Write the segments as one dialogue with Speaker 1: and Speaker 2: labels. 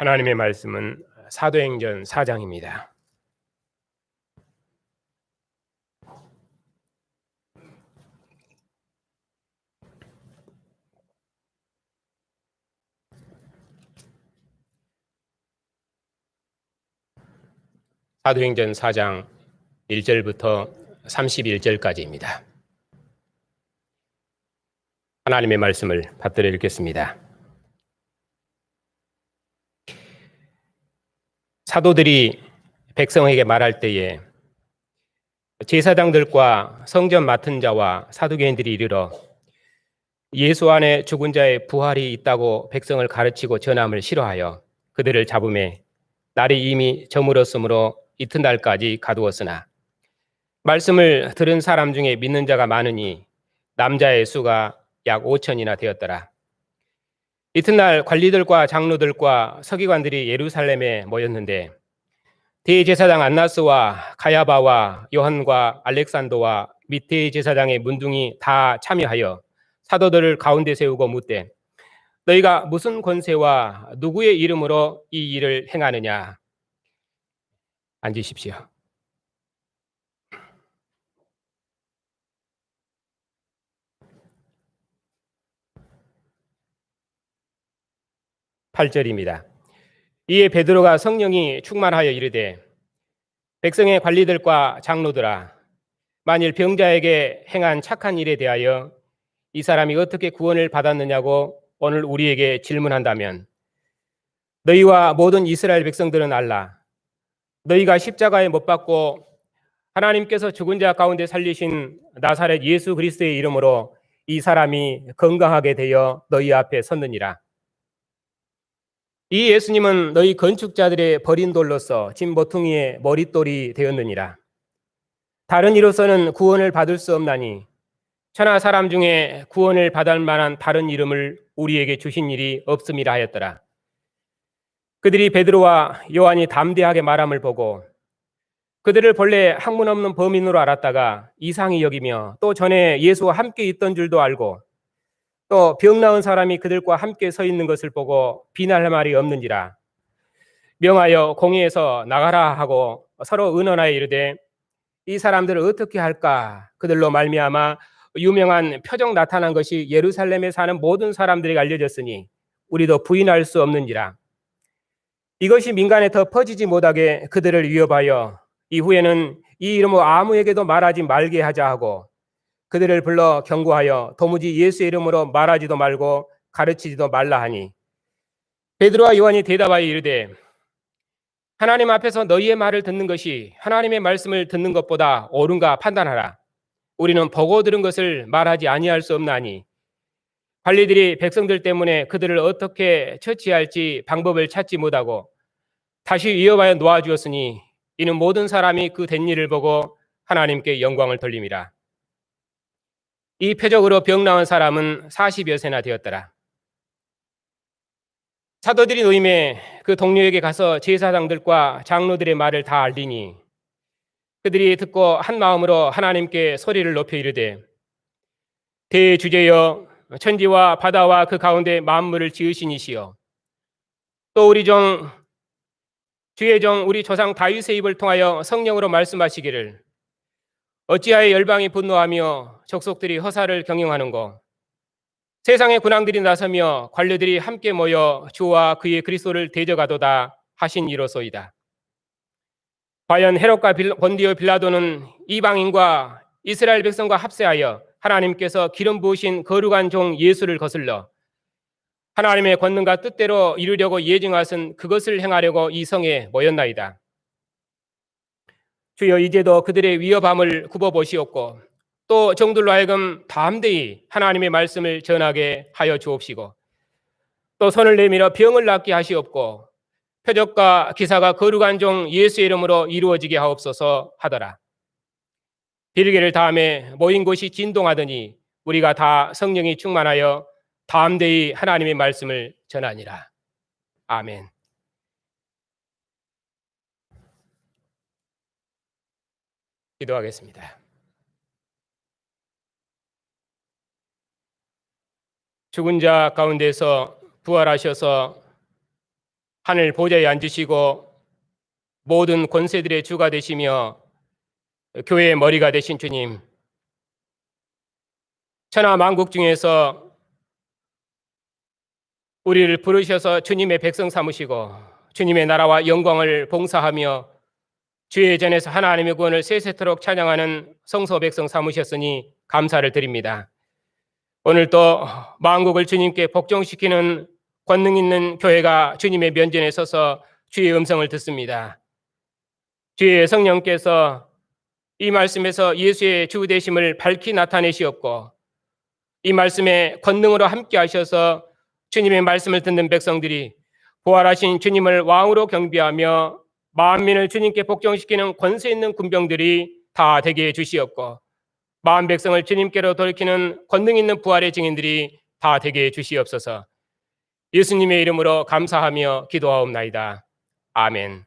Speaker 1: 하나님의 말씀은 사도행전 4장입니다. 사도행전 4장 1절부터 31절까지입니다. 하나님의 말씀을 받들어 읽겠습니다. 사도들이 백성에게 말할 때에 제사장들과 성전 맡은 자와 사두개인들이 이르러 예수 안에 죽은 자의 부활이 있다고 백성을 가르치고 전함을 싫어하여 그들을 잡음에 날이 이미 저물었으므로 이튿날까지 가두었으나 말씀을 들은 사람 중에 믿는 자가 많으니 남자의 수가 약 5천이나 되었더라. 이튿날 관리들과 장로들과 서기관들이 예루살렘에 모였는데 대제사장 안나스와 가야바와 요한과 알렉산더와 및 대제사장의 문둥이 다 참여하여 사도들을 가운데 세우고 묻되 너희가 무슨 권세와 누구의 이름으로 이 일을 행하느냐? 앉으십시오. 8절입니다. 이에 베드로가 성령이 충만하여 이르되 백성의 관리들과 장로들아 만일 병자에게 행한 착한 일에 대하여 이 사람이 어떻게 구원을 받았느냐고 오늘 우리에게 질문한다면 너희와 모든 이스라엘 백성들은 알라. 너희가 십자가에 못 박고 하나님께서 죽은 자 가운데 살리신 나사렛 예수 그리스도의 이름으로 이 사람이 건강하게 되어 너희 앞에 섰느니라. 이 예수님은 너희 건축자들의 버린 돌로서 진 모퉁이의 머릿돌이 되었느니라. 다른 이로서는 구원을 받을 수 없나니 천하 사람 중에 구원을 받을 만한 다른 이름을 우리에게 주신 일이 없음이라 하였더라. 그들이 베드로와 요한이 담대하게 말함을 보고 그들을 본래 학문 없는 범인으로 알았다가 이상히 여기며 또 전에 예수와 함께 있던 줄도 알고 또 병 나은 사람이 그들과 함께 서 있는 것을 보고 비난할 말이 없는지라 명하여 공회에서 나가라 하고 서로 의논하여 이르되 이 사람들을 어떻게 할까? 그들로 말미암아 유명한 표적 나타난 것이 예루살렘에 사는 모든 사람들에게 알려졌으니 우리도 부인할 수 없는지라. 이것이 민간에 더 퍼지지 못하게 그들을 위협하여 이후에는 이 이름으로 아무에게도 말하지 말게 하자 하고 그들을 불러 경고하여 도무지 예수의 이름으로 말하지도 말고 가르치지도 말라 하니 베드로와 요한이 대답하여 이르되 하나님 앞에서 너희의 말을 듣는 것이 하나님의 말씀을 듣는 것보다 옳은가 판단하라. 우리는 보고 들은 것을 말하지 아니할 수 없나니 관리들이 백성들 때문에 그들을 어떻게 처치할지 방법을 찾지 못하고 다시 위협하여 놓아주었으니 이는 모든 사람이 그 된 일을 보고 하나님께 영광을 돌림이라. 이 표적으로 병 나은 사람은 40여 세나 되었더라. 사도들이 노임에 그 동료에게 가서 제사장들과 장로들의 말을 다 알리니 그들이 듣고 한 마음으로 하나님께 소리를 높여 이르되 대주제여 천지와 바다와 그 가운데 만물을 지으신 이시여 또 우리 종 주의 종 우리 조상 다윗의 입을 통하여 성령으로 말씀하시기를 어찌하여 열방이 분노하며 족속들이 허사를 경영하는고 세상의 군왕들이 나서며 관료들이 함께 모여 주와 그의 그리스도를 대적하도다 하신 이로소이다. 과연 헤롯과 본디오 빌라도는 이방인과 이스라엘 백성과 합세하여 하나님께서 기름 부으신 거룩한 종 예수를 거슬러 하나님의 권능과 뜻대로 이루려고 예정하신 그것을 행하려고 이 성에 모였나이다. 주여 이제도 그들의 위협함을 굽어보시옵고 또 종들로 하여금 담대히 하나님의 말씀을 전하게 하여 주옵시고 또 손을 내밀어 병을 낫게 하시옵고 표적과 기사가 거룩한 종 예수의 이름으로 이루어지게 하옵소서 하더라. 빌게를 다음에 모인 곳이 진동하더니 우리가 다 성령이 충만하여 담대히 하나님의 말씀을 전하니라. 아멘. 기도하겠습니다. 죽은 자 가운데서 부활하셔서 하늘 보좌에 앉으시고 모든 권세들의 주가 되시며 교회의 머리가 되신 주님, 천하 만국 중에서 우리를 부르셔서 주님의 백성 삼으시고 주님의 나라와 영광을 봉사하며 주의 전에서 하나님의 구원을 세세토록 찬양하는 성소 백성 삼으셨으니 감사를 드립니다. 오늘 또 만국을 주님께 복종시키는 권능 있는 교회가 주님의 면전에 서서 주의 음성을 듣습니다. 주의 성령께서 이 말씀에서 예수의 주 되심을 밝히 나타내시었고 이 말씀에 권능으로 함께 하셔서 주님의 말씀을 듣는 백성들이 부활하신 주님을 왕으로 경배하며 만민을 주님께 복종시키는 권세 있는 군병들이 다 되게 해주시옵고 마음 백성을 주님께로 돌이키는 권능 있는 부활의 증인들이 다 되게 해주시옵소서. 예수님의 이름으로 감사하며 기도하옵나이다. 아멘.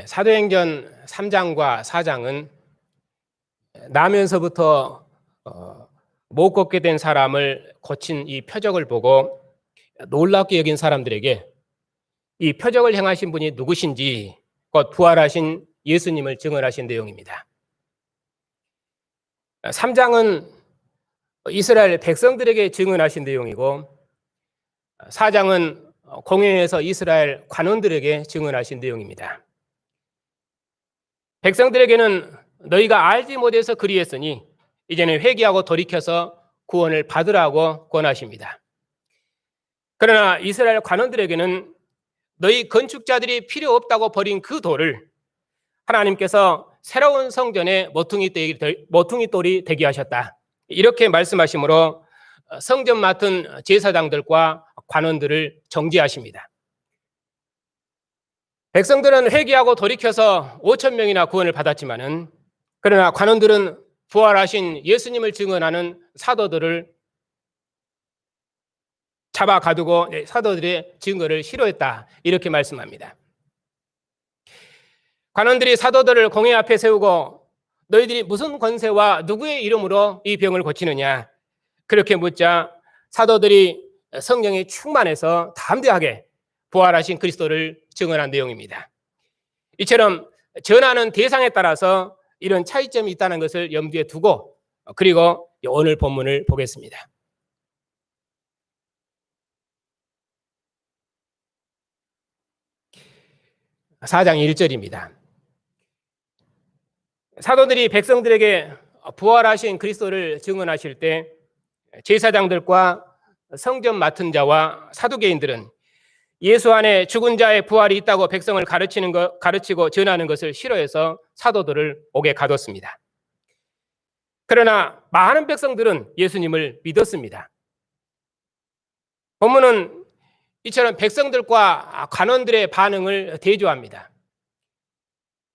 Speaker 1: 사도행전 3장과 4장은 나면서부터 못 걷게 된 사람을 고친 이 표적을 보고 놀랍게 여긴 사람들에게 이 표적을 행하신 분이 누구신지 곧 부활하신 예수님을 증언하신 내용입니다. 3장은 이스라엘 백성들에게 증언하신 내용이고 4장은 공회에서 이스라엘 관원들에게 증언하신 내용입니다. 백성들에게는 너희가 알지 못해서 그리했으니 이제는 회개하고 돌이켜서 구원을 받으라고 권하십니다. 그러나 이스라엘 관원들에게는 너희 건축자들이 필요 없다고 버린 그 돌을 하나님께서 새로운 성전의 모퉁이돌이 되게 하셨다. 이렇게 말씀하시므로 성전 맡은 제사장들과 관원들을 정죄하십니다. 백성들은 회개하고 돌이켜서 5천 명이나 구원을 받았지만은 그러나 관원들은 부활하신 예수님을 증언하는 사도들을 잡아 가두고 사도들의 증거를 싫어했다. 이렇게 말씀합니다. 관원들이 사도들을 공회 앞에 세우고 너희들이 무슨 권세와 누구의 이름으로 이 병을 고치느냐? 그렇게 묻자 사도들이 성령에 충만해서 담대하게 부활하신 그리스도를 증언한 내용입니다. 이처럼 전하는 대상에 따라서 이런 차이점이 있다는 것을 염두에 두고 그리고 오늘 본문을 보겠습니다. (4장 1절입니다) 사도들이 백성들에게 부활하신 그리스도를 증언하실 때 제사장들과 성전 맡은 자와 사두개인들은 예수 안에 죽은 자의 부활이 있다고 백성을 가르치고 전하는 것을 싫어해서 사도들을 옥에 가뒀습니다. 그러나 많은 백성들은 예수님을 믿었습니다. 본문은 이처럼 백성들과 관원들의 반응을 대조합니다.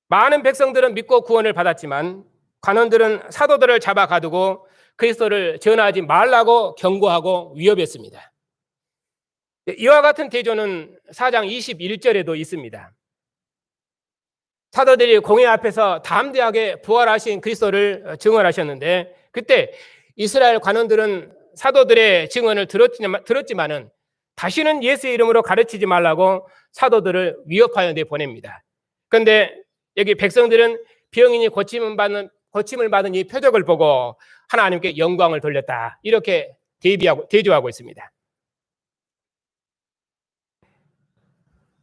Speaker 1: 많은 백성들은 믿고 구원을 받았지만 관원들은 사도들을 잡아 가두고 그리스도를 전하지 말라고 경고하고 위협했습니다. 이와 같은 대조는 4장 21절에도 있습니다. 사도들이 공회 앞에서 담대하게 부활하신 그리스도를 증언하셨는데 그때 이스라엘 관원들은 사도들의 증언을 들었지만은 다시는 예수의 이름으로 가르치지 말라고 사도들을 위협하여 내보냅니다. 그런데 여기 백성들은 병인이 고침을 받은 이 표적을 보고 하나님께 영광을 돌렸다. 이렇게 대조하고 있습니다.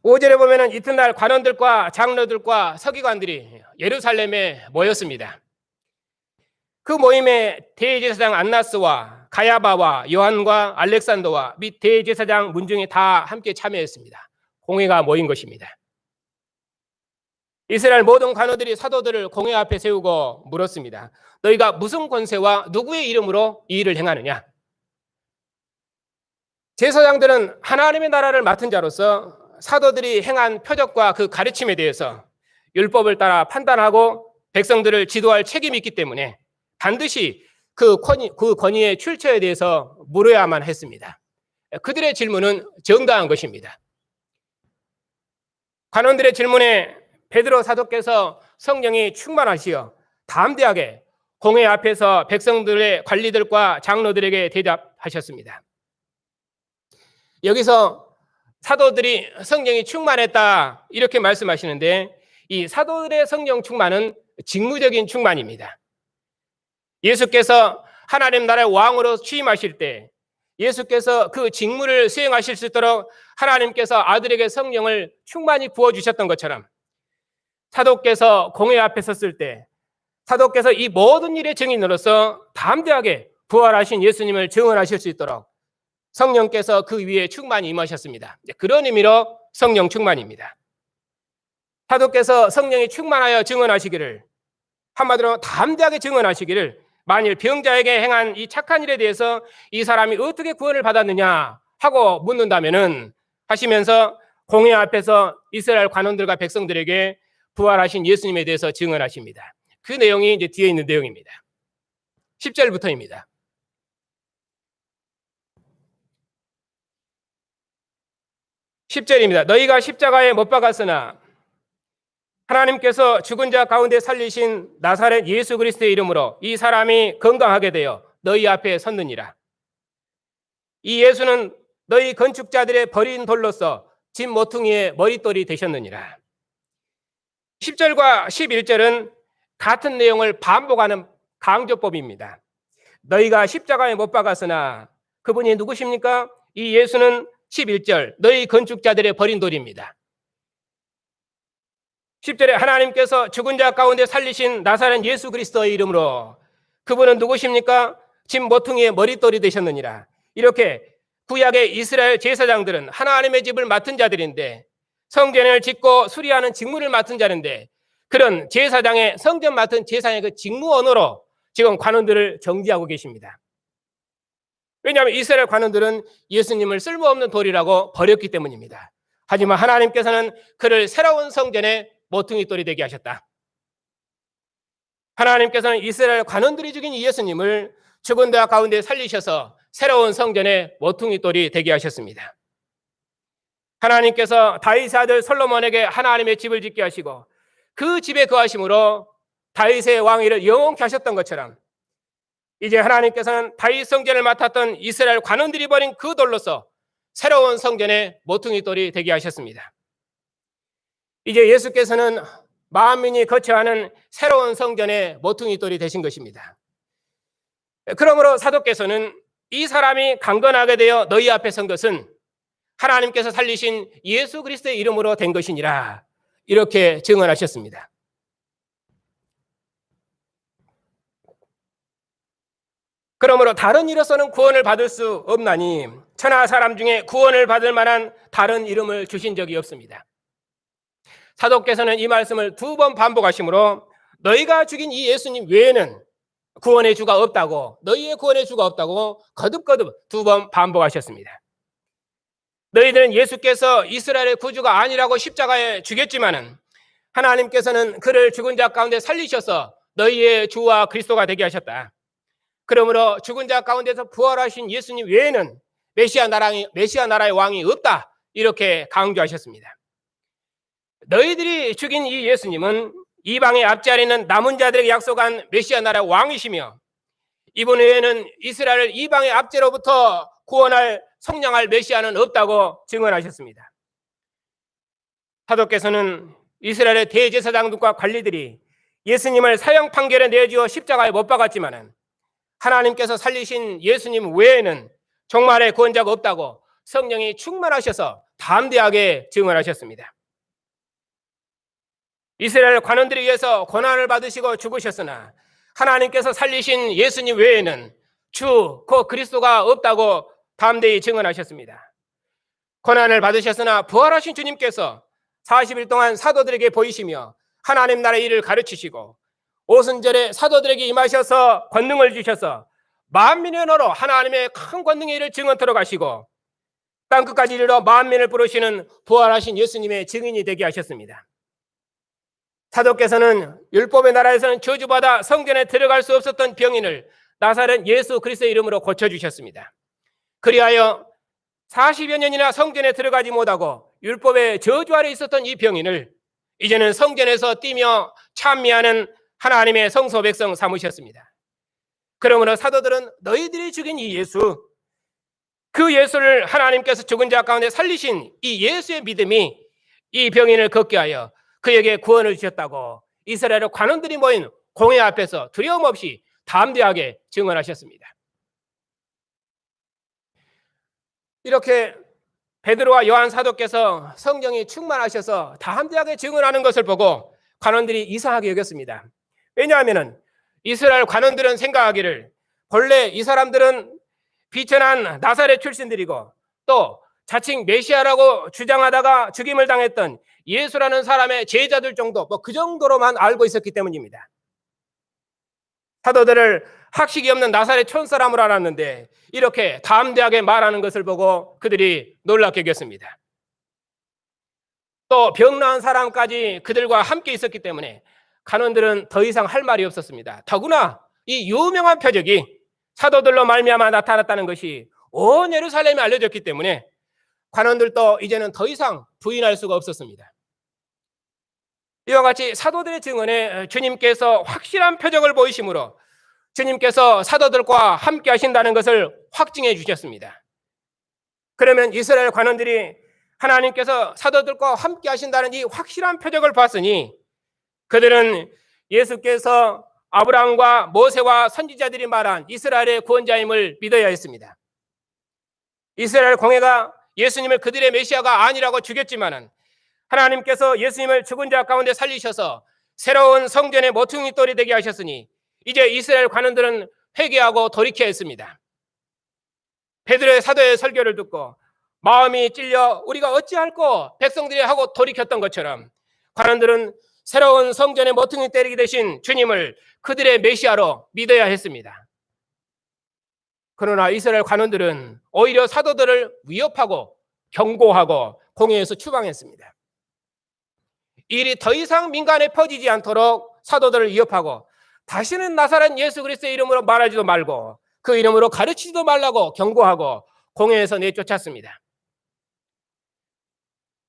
Speaker 1: 5절에 보면은 이튿날 관원들과 장로들과 서기관들이 예루살렘에 모였습니다. 그 모임에 대제사장 안나스와 가야바와 요한과 알렉산더와 및 대제사장 문중이 다 함께 참여했습니다. 공회가 모인 것입니다. 이스라엘 모든 관원들이 사도들을 공회 앞에 세우고 물었습니다. 너희가 무슨 권세와 누구의 이름으로 이 일을 행하느냐? 제사장들은 하나님의 나라를 맡은 자로서 사도들이 행한 표적과 그 가르침에 대해서 율법을 따라 판단하고 백성들을 지도할 책임이 있기 때문에 반드시 그 권위의 출처에 대해서 물어야만 했습니다. 그들의 질문은 정당한 것입니다. 관원들의 질문에 베드로 사도께서 성령이 충만하시어 담대하게 공회 앞에서 백성들의 관리들과 장로들에게 대답하셨습니다. 여기서 사도들이 성령이 충만했다 이렇게 말씀하시는데, 이 사도들의 성령 충만은 직무적인 충만입니다. 예수께서 하나님 나라의 왕으로 취임하실 때 예수께서 그 직무를 수행하실 수 있도록 하나님께서 아들에게 성령을 충만히 부어주셨던 것처럼, 사도께서 공회 앞에 섰을 때 사도께서 이 모든 일의 증인으로서 담대하게 부활하신 예수님을 증언하실 수 있도록 성령께서 그 위에 충만히 임하셨습니다. 그런 의미로 성령 충만입니다. 사도께서 성령이 충만하여 증언하시기를, 한마디로 담대하게 증언하시기를, 만일 병자에게 행한 이 착한 일에 대해서 이 사람이 어떻게 구원을 받았느냐 하고 묻는다면은 하시면서 공회 앞에서 이스라엘 관원들과 백성들에게 부활하신 예수님에 대해서 증언하십니다. 그 내용이 이제 뒤에 있는 내용입니다. 10절부터입니다. 10절입니다. 너희가 십자가에 못 박았으나 하나님께서 죽은 자 가운데 살리신 나사렛 예수 그리스도의 이름으로 이 사람이 건강하게 되어 너희 앞에 섰느니라. 이 예수는 너희 건축자들의 버린 돌로서 집 모퉁이의 머릿돌이 되셨느니라. 10절과 11절은 같은 내용을 반복하는 강조법입니다. 너희가 십자가에 못 박았으나, 그분이 누구십니까? 이 예수는 11절 너희 건축자들의 버린 돌입니다. 10절에 하나님께서 죽은 자 가운데 살리신 나사렛 예수 그리스도의 이름으로, 그분은 누구십니까? 집 모퉁이의 머릿돌이 되셨느니라. 이렇게 구약의 이스라엘 제사장들은 하나님의 집을 맡은 자들인데, 성전을 짓고 수리하는 직무를 맡은 자인데, 그런 제사장의 성전 맡은 제사장의 그 직무 언어로 지금 관원들을 정지하고 계십니다. 왜냐하면 이스라엘 관원들은 예수님을 쓸모없는 돌이라고 버렸기 때문입니다. 하지만 하나님께서는 그를 새로운 성전의 모퉁이 돌이 되게 하셨다. 하나님께서는 이스라엘 관원들이 죽인 이 예수님을 죽은 자 가운데 살리셔서 새로운 성전의 모퉁이 돌이 되게 하셨습니다. 하나님께서 다윗의 아들 솔로몬에게 하나님의 집을 짓게 하시고 그 집에 거하심으로 다윗의 왕위를 영원케 하셨던 것처럼, 이제 하나님께서는 다윗 성전을 맡았던 이스라엘 관원들이 버린 그 돌로서 새로운 성전의 모퉁이 돌이 되게 하셨습니다. 이제 예수께서는 만민이 거처하는 새로운 성전의 모퉁이 돌이 되신 것입니다. 그러므로 사도께서는 이 사람이 강건하게 되어 너희 앞에 선 것은 하나님께서 살리신 예수 그리스도의 이름으로 된 것이니라, 이렇게 증언하셨습니다. 그러므로 다른 이로서는 구원을 받을 수 없나니 천하 사람 중에 구원을 받을 만한 다른 이름을 주신 적이 없습니다. 사도께서는 이 말씀을 2번 반복하시므로 너희가 죽인 이 예수님 외에는 구원의 주가 없다고, 너희의 구원의 주가 없다고 거듭거듭 2번 반복하셨습니다. 너희들은 예수께서 이스라엘의 구주가 아니라고 십자가에 죽였지만은 하나님께서는 그를 죽은 자 가운데 살리셔서 너희의 주와 그리스도가 되게 하셨다. 그러므로 죽은 자 가운데서 부활하신 예수님 외에는 메시아 나라의 왕이 없다, 이렇게 강조하셨습니다. 너희들이 죽인 이 예수님은 이방의 앞자리에 있는 남은 자들에게 약속한 메시아 나라의 왕이시며, 이분 외에는 이스라엘 이방의 압제로부터 구원할 성량할 메시아는 없다고 증언하셨습니다. 사도께서는 이스라엘의 대제사장들과 관리들이 예수님을 사형 판결에 내주어 십자가에 못 박았지만은 하나님께서 살리신 예수님 외에는 종말의 구원자가 없다고 성령이 충만하셔서 담대하게 증언하셨습니다. 이스라엘 관원들에 의해서 고난을 받으시고 죽으셨으나 하나님께서 살리신 예수님 외에는 주, 그 그리스도가 없다고 담대히 증언하셨습니다. 고난을 받으셨으나 부활하신 주님께서 40일 동안 사도들에게 보이시며 하나님 나라의 일을 가르치시고 오순절에 사도들에게 임하셔서 권능을 주셔서 만민의 언어로 하나님의 큰 권능의 일을 증언토록 하시고 땅끝까지 이르러 만민을 부르시는 부활하신 예수님의 증인이 되게 하셨습니다. 사도께서는 율법의 나라에서는 저주받아 성전에 들어갈 수 없었던 병인을 나사렛 예수 그리스도의 이름으로 고쳐주셨습니다. 그리하여 40여 년이나 성전에 들어가지 못하고 율법의 저주 아래 있었던 이 병인을 이제는 성전에서 뛰며 찬미하는 하나님의 성소 백성 삼으셨습니다. 그러므로 사도들은 너희들이 죽인 이 예수, 그 예수를 하나님께서 죽은 자 가운데 살리신 이 예수의 믿음이 이 병인을 걷게 하여 그에게 구원을 주셨다고 이스라엘 관원들이 모인 공회 앞에서 두려움 없이 담대하게 증언하셨습니다. 이렇게 베드로와 요한 사도께서 성령이 충만하셔서 담대하게 증언하는 것을 보고 관원들이 이상하게 여겼습니다. 왜냐하면 이스라엘 관원들은 생각하기를 본래 이 사람들은 비천한 나사렛 출신들이고 또 자칭 메시아라고 주장하다가 죽임을 당했던 예수라는 사람의 제자들 정도, 그 정도로만 알고 있었기 때문입니다. 사도들을 학식이 없는 나사렛 촌사람으로 알았는데 이렇게 담대하게 말하는 것을 보고 그들이 놀랍게 여겼습니다. 또 병 나은 사람까지 그들과 함께 있었기 때문에 관원들은 더 이상 할 말이 없었습니다. 더구나 이 유명한 표적이 사도들로 말미암아 나타났다는 것이 온 예루살렘에 알려졌기 때문에 관원들도 이제는 더 이상 부인할 수가 없었습니다. 이와 같이 사도들의 증언에 주님께서 확실한 표적을 보이심으로 주님께서 사도들과 함께 하신다는 것을 확증해 주셨습니다. 그러면 이스라엘 관원들이 하나님께서 사도들과 함께 하신다는 이 확실한 표적을 봤으니 그들은 예수께서 아브라함과 모세와 선지자들이 말한 이스라엘의 구원자임을 믿어야 했습니다. 이스라엘 공회가 예수님을 그들의 메시아가 아니라고 죽였지만은 하나님께서 예수님을 죽은 자 가운데 살리셔서 새로운 성전의 모퉁이 돌이 되게 하셨으니 이제 이스라엘 관원들은 회개하고 돌이켜야 했습니다. 베드로의 사도의 설교를 듣고 마음이 찔려 우리가 어찌할꼬 백성들이 하고 돌이켰던 것처럼 관원들은 새로운 성전의 모퉁이 때리기 대신 주님을 그들의 메시아로 믿어야 했습니다. 그러나 이스라엘 관원들은 오히려 사도들을 위협하고 경고하고 공회에서 추방했습니다. 일이 더 이상 민간에 퍼지지 않도록 사도들을 위협하고 다시는 나사렛 예수 그리스도의 이름으로 말하지도 말고 그 이름으로 가르치지도 말라고 경고하고 공회에서 내쫓았습니다.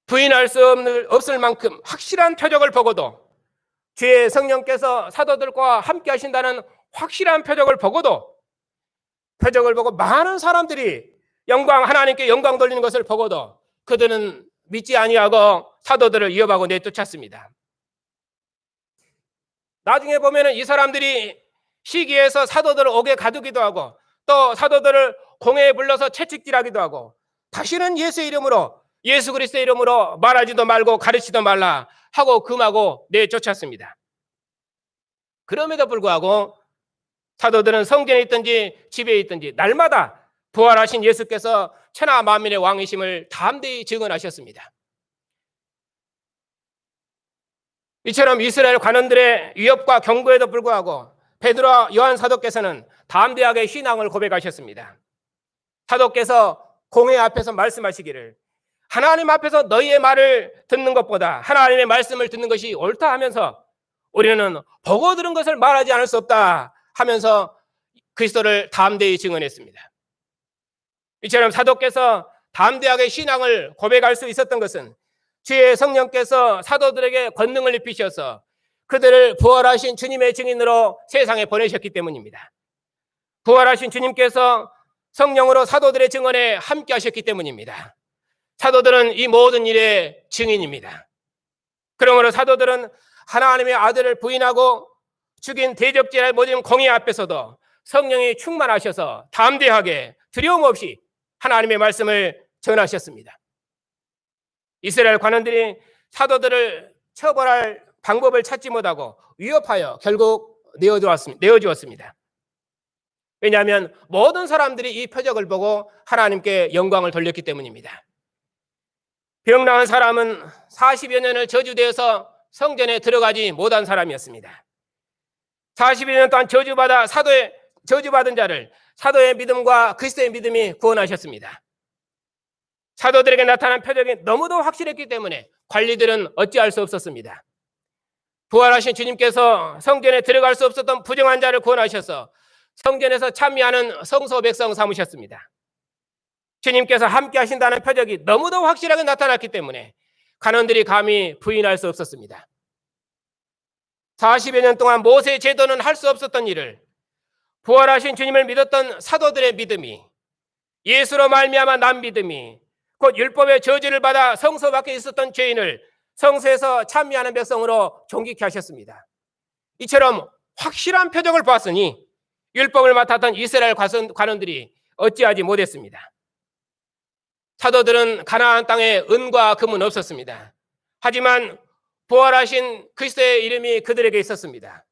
Speaker 1: 부인할 수 없을 만큼 확실한 표적을 보고도 주의 성령께서 사도들과 함께 하신다는 확실한 표적을 보고도 표적을 보고 많은 사람들이 하나님께 영광 돌리는 것을 보고도 그들은 믿지 아니하고 사도들을 위협하고 내쫓았습니다. 나중에 보면은 이 사람들이 시기에서 사도들을 옥에 가두기도 하고 또 사도들을 공회에 불러서 채찍질하기도 하고 다시는 예수의 이름으로 예수 그리스도의 이름으로 말하지도 말고 가르치도 말라 하고 금하고 내쫓았습니다. 그럼에도 불구하고 사도들은 성전에 있든지 집에 있든지 날마다 부활하신 예수께서 천하 만민의 왕이심을 담대히 증언하셨습니다. 이처럼 이스라엘 관원들의 위협과 경고에도 불구하고 베드로와 요한 사도께서는 담대하게 신앙을 고백하셨습니다. 사도께서 공회 앞에서 말씀하시기를 하나님 앞에서 너희의 말을 듣는 것보다 하나님의 말씀을 듣는 것이 옳다 하면서 우리는 보고 들은 것을 말하지 않을 수 없다 하면서 그리스도를 담대히 증언했습니다. 이처럼 사도께서 담대하게 신앙을 고백할 수 있었던 것은 주의 성령께서 사도들에게 권능을 입히셔서 그들을 부활하신 주님의 증인으로 세상에 보내셨기 때문입니다. 부활하신 주님께서 성령으로 사도들의 증언에 함께 하셨기 때문입니다. 사도들은 이 모든 일의 증인입니다. 그러므로 사도들은 하나님의 아들을 부인하고 죽인 대적자의 모든 공의 앞에서도 성령이 충만하셔서 담대하게 두려움 없이 하나님의 말씀을 전하셨습니다. 이스라엘 관원들이 사도들을 처벌할 방법을 찾지 못하고 위협하여 결국 내어주었습니다. 왜냐하면 모든 사람들이 이 표적을 보고 하나님께 영광을 돌렸기 때문입니다. 병 나은 사람은 40여 년을 저주되어서 성전에 들어가지 못한 사람이었습니다. 40여 년 동안 저주받은 자를 사도의 믿음과 그리스도의 믿음이 구원하셨습니다. 사도들에게 나타난 표적이 너무도 확실했기 때문에 관리들은 어찌할 수 없었습니다. 부활하신 주님께서 성전에 들어갈 수 없었던 부정한 자를 구원하셔서 성전에서 찬미하는 성소 백성 삼으셨습니다. 주님께서 함께 하신다는 표적이 너무도 확실하게 나타났기 때문에 간원들이 감히 부인할 수 없었습니다. 40여 년 동안 모세 제도는 할 수 없었던 일을 부활하신 주님을 믿었던 사도들의 믿음이, 예수로 말미암아 난 믿음이, 곧 율법의 저주를 받아 성소 밖에 있었던 죄인을 성소에서 찬미하는 백성으로 존귀케 하셨습니다. 이처럼 확실한 표적을 보았으니 율법을 맡았던 이스라엘 관원들이 어찌하지 못했습니다. 사도들은 가나안 땅에 은과 금은 없었습니다. 하지만 부활하신 그리스도의 이름이 그들에게 있었습니다.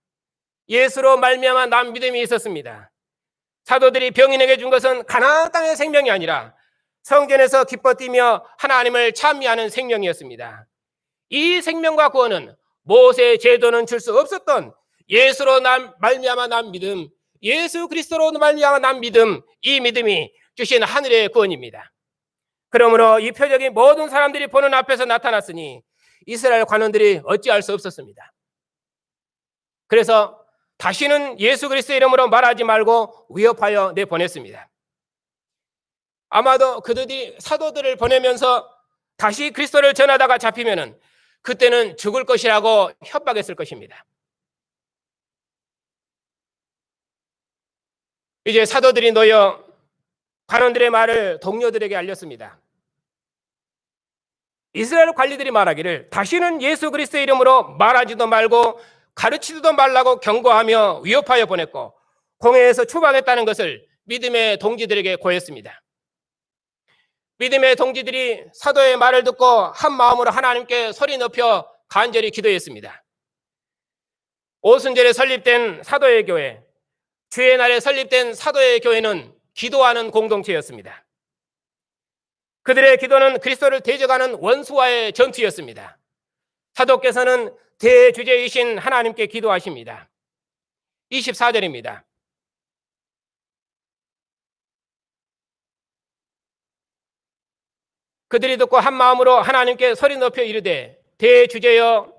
Speaker 1: 예수로 말미암아 난 믿음이 있었습니다. 사도들이 병인에게 준 것은 가나안 땅의 생명이 아니라 성전에서 기뻐 뛰며 하나님을 찬미하는 생명이었습니다. 이 생명과 구원은 모세 제도는 줄 수 없었던 예수로 말미암아 난 믿음, 예수 그리스도로 말미암아 난 믿음, 이 믿음이 주신 하늘의 구원입니다. 그러므로 이 표적이 모든 사람들이 보는 앞에서 나타났으니 이스라엘 관원들이 어찌할 수 없었습니다. 그래서 다시는 예수 그리스도의 이름으로 말하지 말고 위협하여 내보냈습니다. 아마도 그들이 사도들을 보내면서 다시 그리스도를 전하다가 잡히면은 그때는 죽을 것이라고 협박했을 것입니다. 이제 사도들이 놓여 관원들의 말을 동료들에게 알렸습니다. 이스라엘 관리들이 말하기를 다시는 예수 그리스도의 이름으로 말하지도 말고 가르치지도 말라고 경고하며 위협하여 보냈고 공회에서 추방했다는 것을 믿음의 동지들에게 고했습니다. 믿음의 동지들이 사도의 말을 듣고 한 마음으로 하나님께 소리 높여 간절히 기도했습니다. 오순절에 설립된 사도의 교회, 주의 날에 설립된 사도의 교회는 기도하는 공동체였습니다. 그들의 기도는 그리스도를 대적하는 원수와의 전투였습니다. 사도께서는 대주제이신 하나님께 기도하십니다. 24절입니다. 그들이 듣고 한 마음으로 하나님께 소리 높여 이르되 대주제여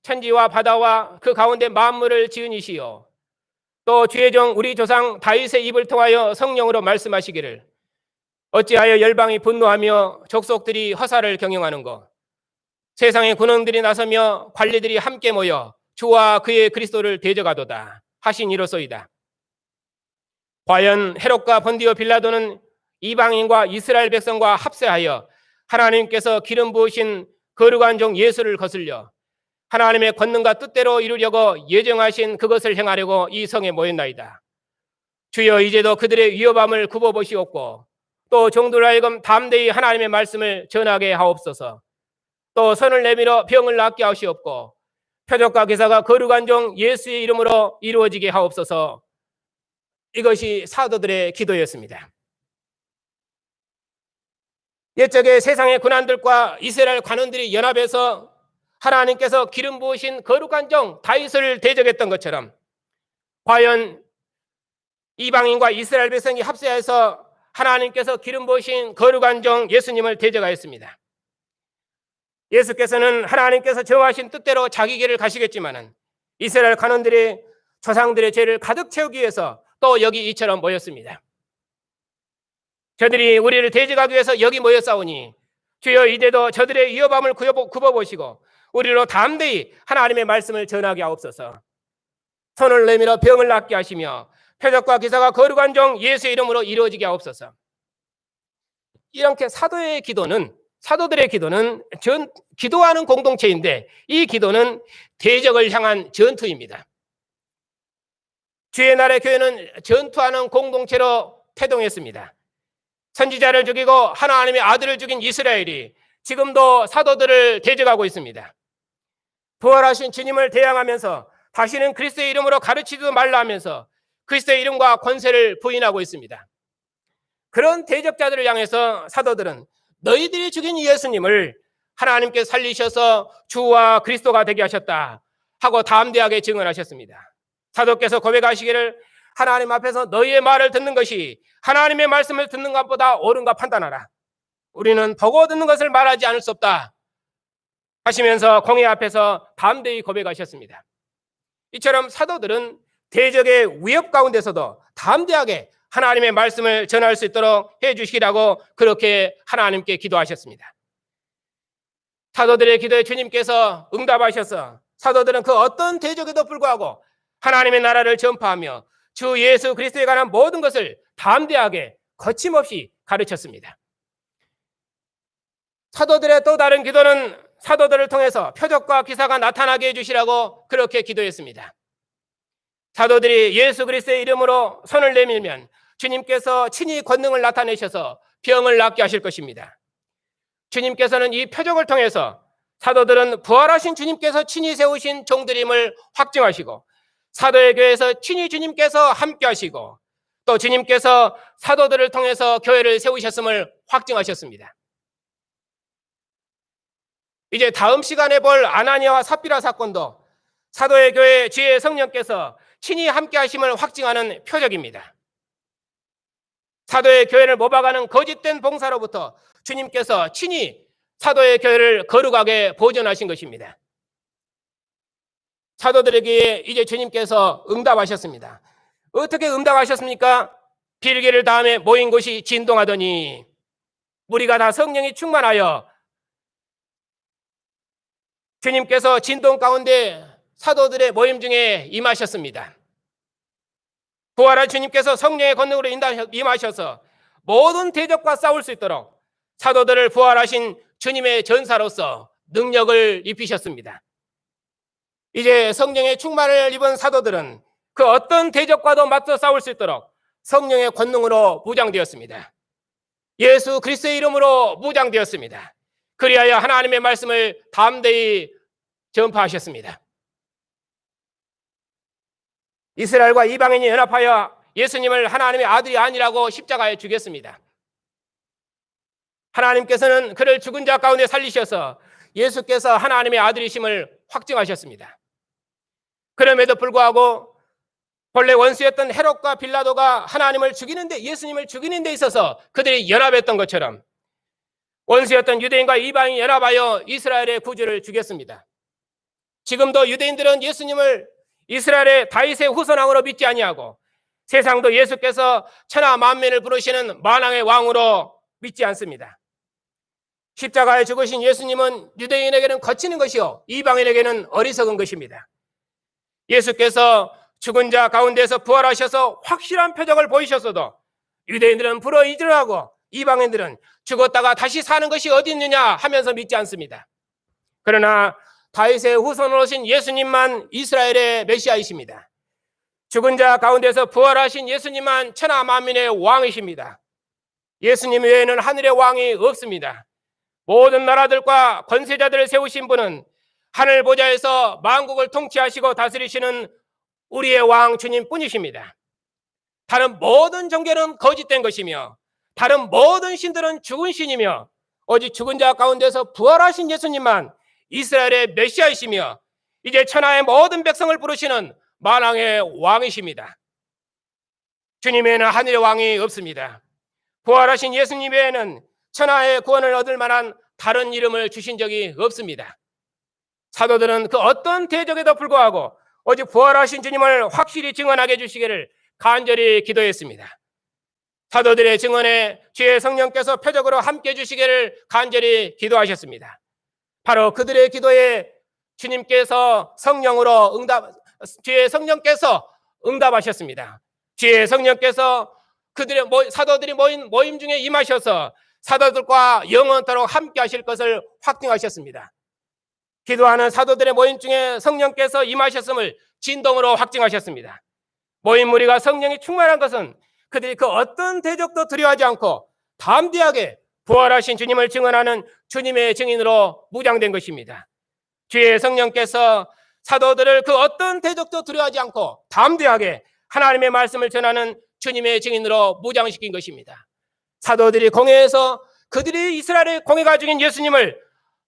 Speaker 1: 천지와 바다와 그 가운데 만물을 지은 이시여 또 주의 종 우리 조상 다윗의 입을 통하여 성령으로 말씀하시기를 어찌하여 열방이 분노하며 족속들이 허사를 경영하는고 세상의 군왕들이 나서며 관리들이 함께 모여 주와 그의 그리스도를 대적하도다 하시니로소이다. 과연 헤롯과 본디오 빌라도는 이방인과 이스라엘 백성과 합세하여 하나님께서 기름 부으신 거룩한 종 예수를 거슬려 하나님의 권능과 뜻대로 이루려고 예정하신 그것을 행하려고 이 성에 모였나이다. 주여 이제도 그들의 위협함을 굽어보시옵고 또 종들 하여금 담대히 하나님의 말씀을 전하게 하옵소서. 또 손을 내밀어 병을 낫게 하시옵고 표적과 기사가 거룩한 종 예수의 이름으로 이루어지게 하옵소서. 이것이 사도들의 기도였습니다. 옛적에 세상의 군안들과 이스라엘 관원들이 연합해서 하나님께서 기름 부으신 거룩한 종 다윗을 대적했던 것처럼 과연 이방인과 이스라엘 백성이 합세해서 하나님께서 기름 부으신 거룩한 종 예수님을 대적하였습니다. 예수께서는 하나님께서 정하신 뜻대로 자기 길을 가시겠지만은 이스라엘 관원들이 조상들의 죄를 가득 채우기 위해서 또 여기 이처럼 모였습니다. 저들이 우리를 대적하기 위해서 여기 모여 싸우니 주여 이제도 저들의 위협함을 굽어보시고 우리로 담대히 하나님의 말씀을 전하게 하옵소서. 손을 내밀어 병을 낫게 하시며 표적과 기사가 거룩한 종 예수의 이름으로 이루어지게 하옵소서. 이렇게 사도들의 기도는 기도하는 공동체인데 이 기도는 대적을 향한 전투입니다. 주의 날의 교회는 전투하는 공동체로 태동했습니다. 선지자를 죽이고 하나님의 아들을 죽인 이스라엘이 지금도 사도들을 대적하고 있습니다. 부활하신 주님을 대항하면서 다시는 그리스도의 이름으로 가르치지도 말라 하면서 그리스도의 이름과 권세를 부인하고 있습니다. 그런 대적자들을 향해서 사도들은 너희들이 죽인 예수님을 하나님께 살리셔서 주와 그리스도가 되게 하셨다 하고 담대하게 증언하셨습니다. 사도께서 고백하시기를 하나님 앞에서 너희의 말을 듣는 것이 하나님의 말씀을 듣는 것보다 옳은가 판단하라. 우리는 보고 듣는 것을 말하지 않을 수 없다 하시면서 공회 앞에서 담대히 고백하셨습니다. 이처럼 사도들은 대적의 위협 가운데서도 담대하게 하나님의 말씀을 전할 수 있도록 해주시라고 그렇게 하나님께 기도하셨습니다. 사도들의 기도에 주님께서 응답하셔서 사도들은 그 어떤 대적에도 불구하고 하나님의 나라를 전파하며 주 예수 그리스도에 관한 모든 것을 담대하게 거침없이 가르쳤습니다. 사도들의 또 다른 기도는 사도들을 통해서 표적과 기사가 나타나게 해주시라고 그렇게 기도했습니다. 사도들이 예수 그리스도의 이름으로 손을 내밀면 주님께서 친히 권능을 나타내셔서 병을 낫게 하실 것입니다. 주님께서는 이 표적을 통해서 사도들은 부활하신 주님께서 친히 세우신 종들임을 확증하시고 사도의 교회에서 친히 주님께서 함께 하시고 또 주님께서 사도들을 통해서 교회를 세우셨음을 확증하셨습니다. 이제 다음 시간에 볼 아나니아와 삽비라 사건도 사도의 교회 주의 성령께서 친히 함께 하심을 확증하는 표적입니다. 사도의 교회를 모방하는 거짓된 봉사로부터 주님께서 친히 사도의 교회를 거룩하게 보존하신 것입니다. 사도들에게 이제 주님께서 응답하셨습니다. 어떻게 응답하셨습니까? 빌기를 다음에 모인 곳이 진동하더니 무리가 다 성령이 충만하여 주님께서 진동 가운데 사도들의 모임 중에 임하셨습니다. 부활한 주님께서 성령의 권능으로 임하셔서 모든 대적과 싸울 수 있도록 사도들을 부활하신 주님의 전사로서 능력을 입히셨습니다. 이제 성령의 충만을 입은 사도들은 그 어떤 대적과도 맞서 싸울 수 있도록 성령의 권능으로 무장되었습니다. 예수 그리스도의 이름으로 무장되었습니다. 그리하여 하나님의 말씀을 담대히 전파하셨습니다. 이스라엘과 이방인이 연합하여 예수님을 하나님의 아들이 아니라고 십자가에 죽였습니다. 하나님께서는 그를 죽은 자 가운데 살리셔서 예수께서 하나님의 아들이심을 확증하셨습니다. 그럼에도 불구하고 본래 원수였던 헤롯과 빌라도가 하나님을 죽이는데 예수님을 죽이는 데 있어서 그들이 연합했던 것처럼 원수였던 유대인과 이방인이 연합하여 이스라엘의 구주를 죽였습니다. 지금도 유대인들은 예수님을 이스라엘의 다윗의 후손왕으로 믿지 아니하고 세상도 예수께서 천하 만민을 부르시는 만왕의 왕으로 믿지 않습니다. 십자가에 죽으신 예수님은 유대인에게는 거치는 것이요 이방인에게는 어리석은 것입니다. 예수께서 죽은 자 가운데서 부활하셔서 확실한 표적을 보이셨어도 유대인들은 불어이질하고 이방인들은 죽었다가 다시 사는 것이 어디 있느냐 하면서 믿지 않습니다. 그러나 다윗의 후손으로 오신 예수님만 이스라엘의 메시아이십니다. 죽은 자 가운데서 부활하신 예수님만 천하 만민의 왕이십니다. 예수님 외에는 하늘의 왕이 없습니다. 모든 나라들과 권세자들을 세우신 분은 하늘 보좌에서 만국을 통치하시고 다스리시는 우리의 왕 주님뿐이십니다. 다른 모든 종교는 거짓된 것이며 다른 모든 신들은 죽은 신이며 오직 죽은 자 가운데서 부활하신 예수님만 이스라엘의 메시아이시며 이제 천하의 모든 백성을 부르시는 만왕의 왕이십니다. 주님 외에는 하늘의 왕이 없습니다. 부활하신 예수님 외에는 천하의 구원을 얻을 만한 다른 이름을 주신 적이 없습니다. 사도들은 그 어떤 대적에도 불구하고 오직 부활하신 주님을 확실히 증언하게 해주시기를 간절히 기도했습니다. 사도들의 증언에 주의 성령께서 표적으로 함께 해주시기를 간절히 기도하셨습니다. 바로 그들의 기도에 주님께서 주의 성령께서 응답하셨습니다. 주의 성령께서 그들의 사도들이 모임 중에 임하셔서 사도들과 영원토록 함께 하실 것을 확증하셨습니다. 기도하는 사도들의 모임 중에 성령께서 임하셨음을 진동으로 확증하셨습니다. 모임 무리가 성령이 충만한 것은 그들이 그 어떤 대적도 두려워하지 않고 담대하게 부활하신 주님을 증언하는 주님의 증인으로 무장된 것입니다. 주의 성령께서 사도들을 그 어떤 대적도 두려워하지 않고 담대하게 하나님의 말씀을 전하는 주님의 증인으로 무장시킨 것입니다. 사도들이 공회에서 그들이 이스라엘의 공회가 죽인 예수님을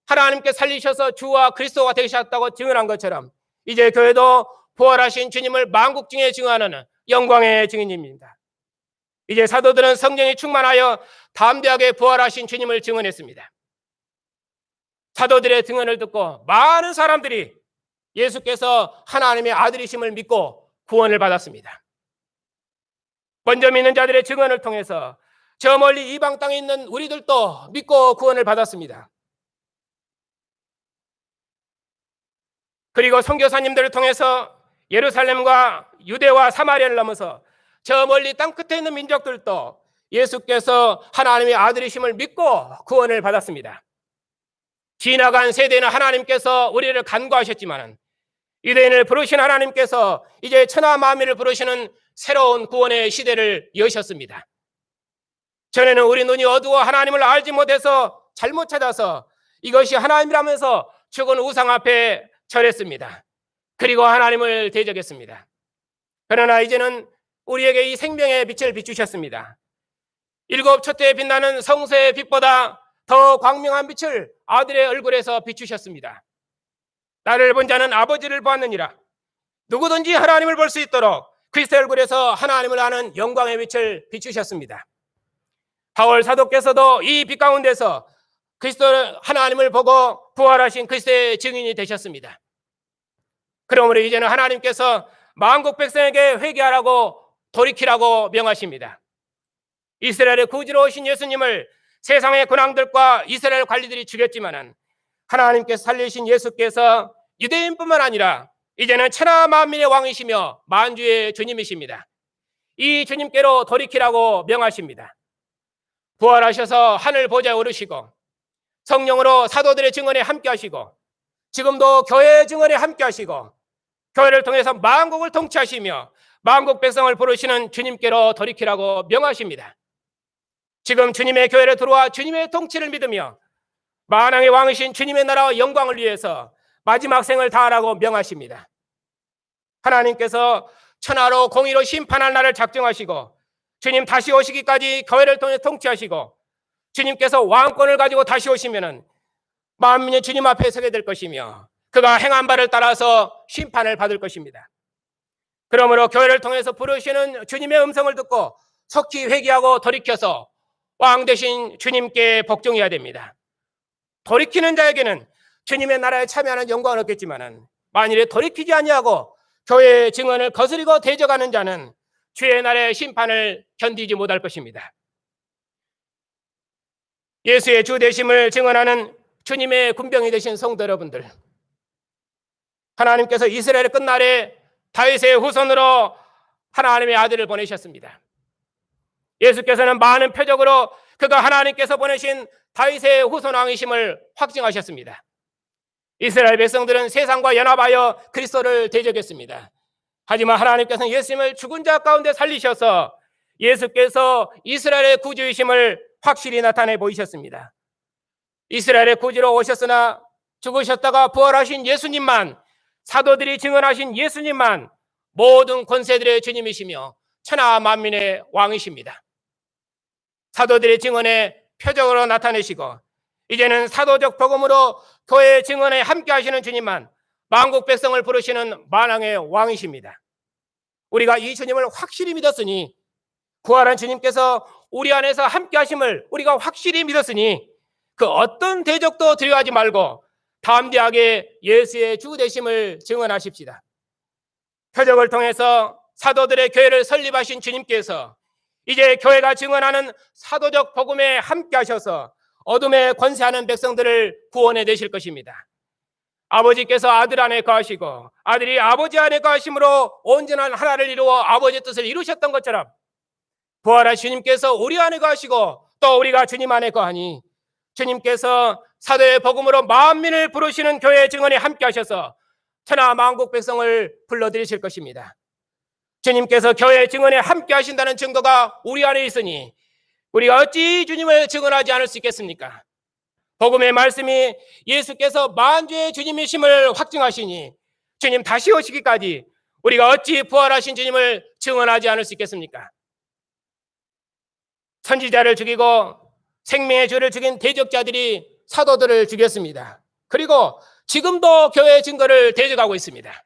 Speaker 1: 하나님께 살리셔서 주와 그리스도가 되셨다고 증언한 것처럼 이제 교회도 부활하신 주님을 만국 중에 증언하는 영광의 증인입니다. 이제 사도들은 성령이 충만하여 담대하게 부활하신 주님을 증언했습니다. 사도들의 증언을 듣고 많은 사람들이 예수께서 하나님의 아들이심을 믿고 구원을 받았습니다. 먼저 믿는 자들의 증언을 통해서 저 멀리 이방 땅에 있는 우리들도 믿고 구원을 받았습니다. 그리고 선교사님들을 통해서 예루살렘과 유대와 사마리아를 넘어서 저 멀리 땅끝에 있는 민족들도 예수께서 하나님의 아들이심을 믿고 구원을 받았습니다. 지나간 세대는 하나님께서 우리를 간구하셨지만 유대인을 부르신 하나님께서 이제 천하 만민을 부르시는 새로운 구원의 시대를 여셨습니다. 전에는 우리 눈이 어두워 하나님을 알지 못해서 잘못 찾아서 이것이 하나님이라면서 죽은 우상 앞에 절했습니다. 그리고 하나님을 대적했습니다. 그러나 이제는 우리에게 이 생명의 빛을 비추셨습니다. 일곱 촛대에 빛나는 성소의 빛보다 더 광명한 빛을 아들의 얼굴에서 비추셨습니다. 나를 본 자는 아버지를 보았느니라. 누구든지 하나님을 볼 수 있도록 그리스도의 얼굴에서 하나님을 아는 영광의 빛을 비추셨습니다. 바울 사도께서도 이 빛 가운데서 그리스도 하나님을 보고 부활하신 그리스도의 증인이 되셨습니다. 그러므로 이제는 하나님께서 만국 백성에게 회개하라고 돌이키라고 명하십니다. 이스라엘의 구주로 오신 예수님을 세상의 군왕들과 이스라엘 관리들이 죽였지만은 하나님께서 살리신 예수께서 유대인뿐만 아니라 이제는 천하 만민의 왕이시며 만주의 주님이십니다. 이 주님께로 돌이키라고 명하십니다. 부활하셔서 하늘 보좌에 오르시고 성령으로 사도들의 증언에 함께 하시고 지금도 교회의 증언에 함께 하시고 교회를 통해서 만국을 통치하시며 만국 백성을 부르시는 주님께로 돌이키라고 명하십니다. 지금 주님의 교회로 들어와 주님의 통치를 믿으며 만왕의 왕이신 주님의 나라와 영광을 위해서 마지막 생을 다하라고 명하십니다. 하나님께서 천하로 공의로 심판할 날을 작정하시고 주님 다시 오시기까지 교회를 통해 통치하시고 주님께서 왕권을 가지고 다시 오시면은 만민이 주님 앞에 서게 될 것이며 그가 행한 바를 따라서 심판을 받을 것입니다. 그러므로 교회를 통해서 부르시는 주님의 음성을 듣고 속히 회개하고 돌이켜서 왕 되신 주님께 복종해야 됩니다. 돌이키는 자에게는 주님의 나라에 참여하는 영광을 얻겠지만 만일에 돌이키지 아니하고 교회의 증언을 거스리고 대적하는 자는 주의 날의 심판을 견디지 못할 것입니다. 예수의 주 되심을 증언하는 주님의 군병이 되신 성도 여러분들, 하나님께서 이스라엘의 끝날에 다윗의 후손으로 하나님의 아들을 보내셨습니다. 예수께서는 많은 표적으로 그가 하나님께서 보내신 다윗의 후손 왕이심을 확증하셨습니다. 이스라엘 백성들은 세상과 연합하여 그리스도를 대적했습니다. 하지만 하나님께서는 예수님을 죽은 자 가운데 살리셔서 예수께서 이스라엘의 구주이심을 확실히 나타내 보이셨습니다. 이스라엘의 구주로 오셨으나 죽으셨다가 부활하신 예수님만, 사도들이 증언하신 예수님만 모든 권세들의 주님이시며 천하 만민의 왕이십니다. 사도들의 증언에 표적으로 나타내시고 이제는 사도적 복음으로 교회의 증언에 함께 하시는 주님만 만국 백성을 부르시는 만왕의 왕이십니다. 우리가 이 주님을 확실히 믿었으니, 부활한 주님께서 우리 안에서 함께 하심을 우리가 확실히 믿었으니 그 어떤 대적도 두려워하지 말고 담대하게 예수의 주 되심을 증언하십시다. 표적을 통해서 사도들의 교회를 설립하신 주님께서 이제 교회가 증언하는 사도적 복음에 함께 하셔서 어둠에 권세하는 백성들을 구원해 내실 것입니다. 아버지께서 아들 안에 거하시고 아들이 아버지 안에 거하심으로 온전한 하나를 이루어 아버지의 뜻을 이루셨던 것처럼 부활하신 주님께서 우리 안에 거하시고 또 우리가 주님 안에 거하니 주님께서 사도의 복음으로 만민을 부르시는 교회의 증언에 함께 하셔서 천하 만국 백성을 불러들이실 것입니다. 주님께서 교회의 증언에 함께 하신다는 증거가 우리 안에 있으니 우리가 어찌 주님을 증언하지 않을 수 있겠습니까? 복음의 말씀이 예수께서 만주의 주님이심을 확증하시니 주님 다시 오시기까지 우리가 어찌 부활하신 주님을 증언하지 않을 수 있겠습니까? 선지자를 죽이고 생명의 주를 죽인 대적자들이 사도들을 죽였습니다. 그리고 지금도 교회의 증거를 대적하고 있습니다.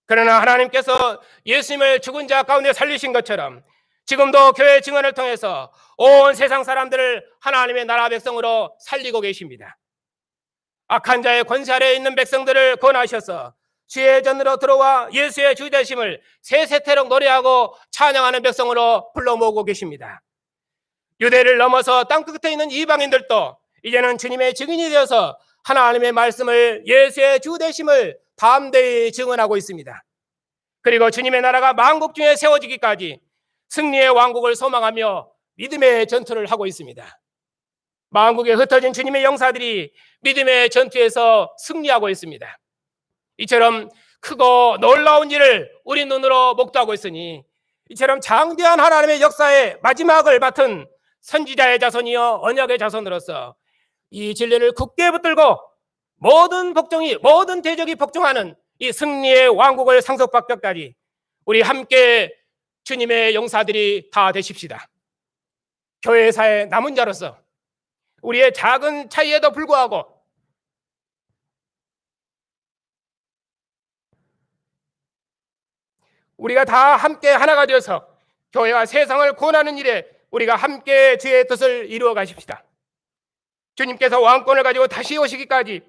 Speaker 1: 그러나 하나님께서 예수님을 죽은 자 가운데 살리신 것처럼 지금도 교회의 증언을 통해서 온 세상 사람들을 하나님의 나라 백성으로 살리고 계십니다. 악한 자의 권세 아래에 있는 백성들을 권하셔서 주의 전으로 들어와 예수의 주 되심을 세세태록 노래하고 찬양하는 백성으로 불러 모으고 계십니다. 유대를 넘어서 땅끝에 있는 이방인들도 이제는 주님의 증인이 되어서 하나님의 말씀을 예수의 주 되심을 담대히 증언하고 있습니다. 그리고 주님의 나라가 만국 중에 세워지기까지 승리의 왕국을 소망하며 믿음의 전투를 하고 있습니다. 만국에 흩어진 주님의 영사들이 믿음의 전투에서 승리하고 있습니다. 이처럼 크고 놀라운 일을 우리 눈으로 목도하고 있으니 이처럼 장대한 하나님의 역사의 마지막을 맡은 선지자의 자손이여 언약의 자손으로서 이 진리를 굳게 붙들고 모든 대적이 복종하는 이 승리의 왕국을 상속받을 때까지 우리 함께 주님의 용사들이 다 되십시다. 교회사의 남은 자로서 우리의 작은 차이에도 불구하고 우리가 다 함께 하나가 되어서 교회와 세상을 구원하는 일에 우리가 함께 주의 뜻을 이루어 가십시다. 주님께서 왕권을 가지고 다시 오시기까지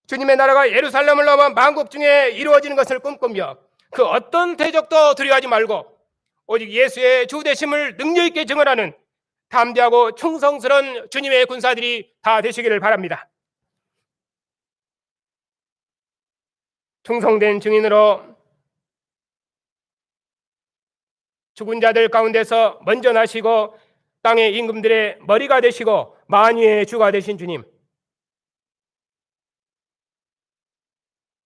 Speaker 1: 주님의 나라가 예루살렘을 넘어 만국 중에 이루어지는 것을 꿈꾸며 그 어떤 대적도 두려워하지 말고 오직 예수의 주 되심을 능력 있게 증언하는 담대하고 충성스러운 주님의 군사들이 다 되시기를 바랍니다. 충성된 증인으로 죽은 자들 가운데서 먼저 나시고 땅의 임금들의 머리가 되시고 만유의 주가 되신 주님,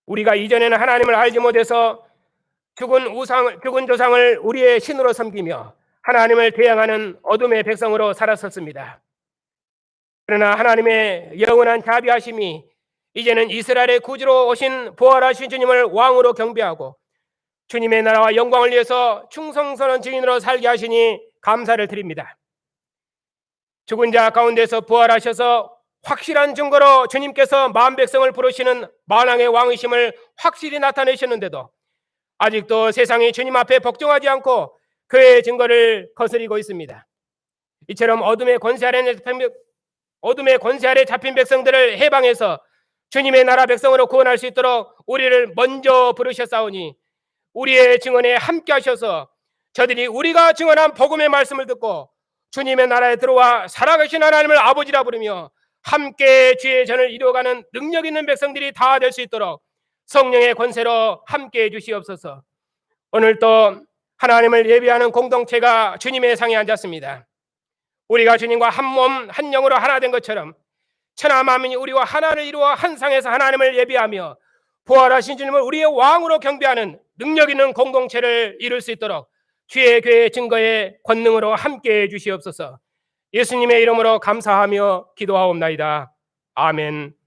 Speaker 1: 우리가 이전에는 하나님을 알지 못해서 죽은 조상을 우리의 신으로 섬기며 하나님을 대항하는 어둠의 백성으로 살았었습니다. 그러나 하나님의 영원한 자비하심이 이제는 이스라엘의 구주로 오신 부활하신 주님을 왕으로 경배하고 주님의 나라와 영광을 위해서 충성스러운 증인으로 살게 하시니 감사를 드립니다. 죽은 자 가운데서 부활하셔서 확실한 증거로 주님께서 만 백성을 부르시는 만왕의 왕이심을 확실히 나타내셨는데도 아직도 세상이 주님 앞에 복종하지 않고 그의 증거를 거스리고 있습니다. 이처럼 어둠의 권세 아래 잡힌 백성들을 해방해서 주님의 나라 백성으로 구원할 수 있도록 우리를 먼저 부르셨사오니 우리의 증언에 함께 하셔서 저들이 우리가 증언한 복음의 말씀을 듣고 주님의 나라에 들어와 살아계신 하나님을 아버지라 부르며 함께 주의 전을 이루어가는 능력 있는 백성들이 다 될 수 있도록 성령의 권세로 함께 해 주시옵소서. 오늘도 하나님을 예배하는 공동체가 주님의 상에 앉았습니다. 우리가 주님과 한 몸 한 영으로 하나 된 것처럼 천하 만민이 우리와 하나를 이루어 한 상에서 하나님을 예배하며 부활하신 주님을 우리의 왕으로 경배하는 능력 있는 공동체를 이룰 수 있도록 주의 교회의 증거의 권능으로 함께 해 주시옵소서. 예수님의 이름으로 감사하며 기도하옵나이다. 아멘.